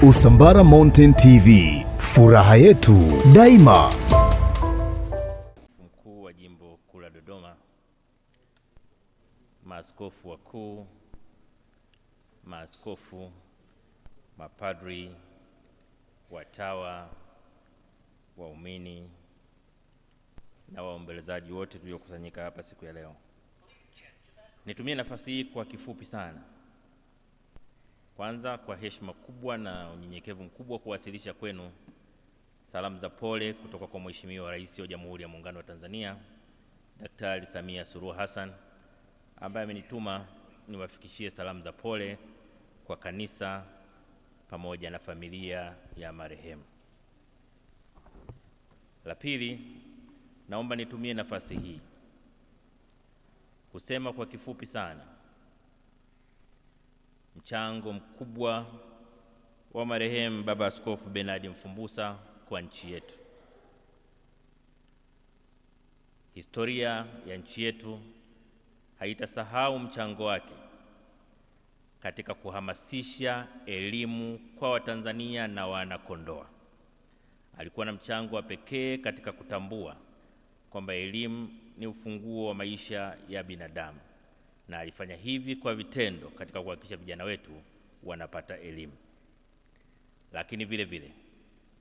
Usambara Mountain TV, furaha yetu daima. Mkuu wa Jimbo Kuu la Dodoma, maaskofu wakuu, maaskofu, mapadri, watawa, waumini na waombolezaji wote tuliokusanyika hapa siku ya leo. Nitumie nafasi hii kwa kifupi sana. Kwanza, kwa heshima kubwa na unyenyekevu mkubwa, kuwasilisha kwenu salamu za pole kutoka kwa Mheshimiwa Rais wa Jamhuri ya Muungano wa Tanzania, Daktari Samia Suluhu Hassan, ambaye amenituma niwafikishie salamu za pole kwa kanisa pamoja na familia ya marehemu. La pili, naomba nitumie nafasi hii kusema kwa kifupi sana mchango mkubwa wa marehemu Baba Askofu Bernard Mfumbusa kwa nchi yetu. Historia ya nchi yetu haitasahau mchango wake katika kuhamasisha elimu kwa Watanzania na Wanakondoa. Alikuwa na mchango wa pekee katika kutambua kwamba elimu ni ufunguo wa maisha ya binadamu, na alifanya hivi kwa vitendo katika kuhakikisha vijana wetu wanapata elimu. Lakini vile vile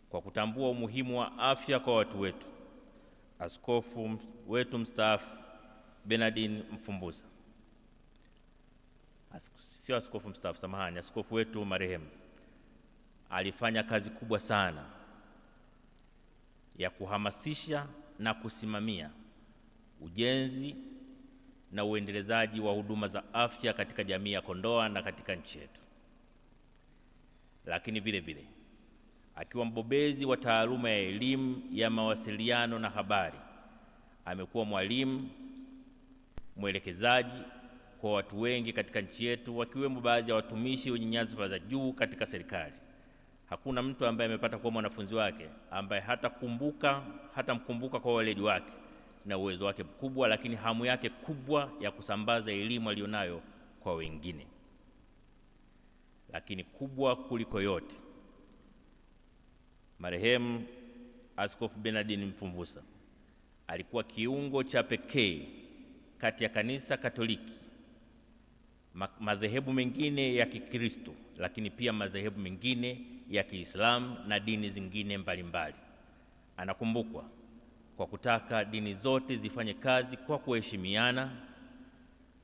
kwa kutambua umuhimu wa afya kwa watu wetu, askofu wetu mstaafu Bernard Mfumbusa, sio askofu mstaafu, samahani, askofu wetu marehemu, alifanya kazi kubwa sana ya kuhamasisha na kusimamia ujenzi na uendelezaji wa huduma za afya katika jamii ya Kondoa na katika nchi yetu. Lakini vile vile akiwa mbobezi wa taaluma ya elimu ya mawasiliano na habari, amekuwa mwalimu mwelekezaji kwa watu wengi katika nchi yetu, wakiwemo baadhi ya watumishi wenye nyadhifa za juu katika serikali. Hakuna mtu ambaye amepata kuwa mwanafunzi wake ambaye hatamkumbuka kwa weledi wake na uwezo wake mkubwa, lakini hamu yake kubwa ya kusambaza elimu aliyonayo kwa wengine. Lakini kubwa kuliko yote, marehemu Askofu Bernard Mfumbusa alikuwa kiungo cha pekee kati ya Kanisa Katoliki, madhehebu mengine ya Kikristo, lakini pia madhehebu mengine ya Kiislamu na dini zingine mbalimbali. Anakumbukwa kwa kutaka dini zote zifanye kazi kwa kuheshimiana,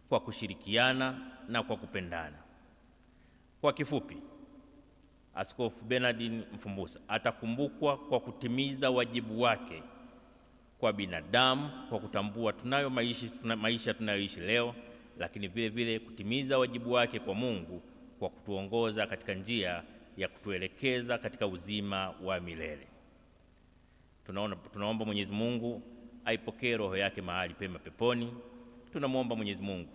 kwa kushirikiana na kwa kupendana. Kwa kifupi, Askofu Bernard Mfumbusa atakumbukwa kwa kutimiza wajibu wake kwa binadamu, kwa kutambua tunayo maisha tunayoishi leo, lakini vile vile kutimiza wajibu wake kwa Mungu kwa kutuongoza katika njia ya kutuelekeza katika uzima wa milele. Tunaomba Mwenyezi Mungu aipokee roho yake mahali pema peponi. Tunamwomba Mwenyezi Mungu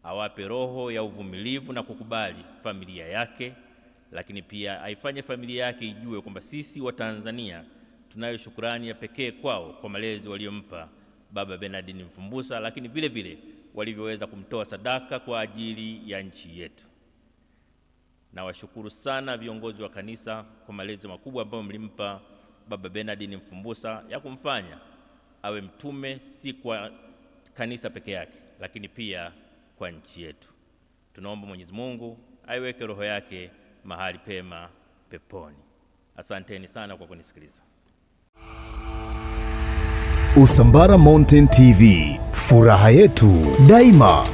awape roho ya uvumilivu na kukubali familia yake, lakini pia aifanye familia yake ijue kwamba sisi wa Tanzania tunayo shukrani ya pekee kwao kwa malezi waliompa Baba Bernard Mfumbusa, lakini vile vile walivyoweza kumtoa sadaka kwa ajili ya nchi yetu. Na washukuru sana viongozi wa kanisa kwa malezi makubwa ambayo mlimpa Baba Bernard Mfumbusa ya kumfanya awe mtume, si kwa kanisa peke yake, lakini pia kwa nchi yetu. Tunaomba Mwenyezi Mungu aiweke roho yake mahali pema peponi. Asanteni sana kwa kunisikiliza. Usambara Mountain TV, furaha yetu daima.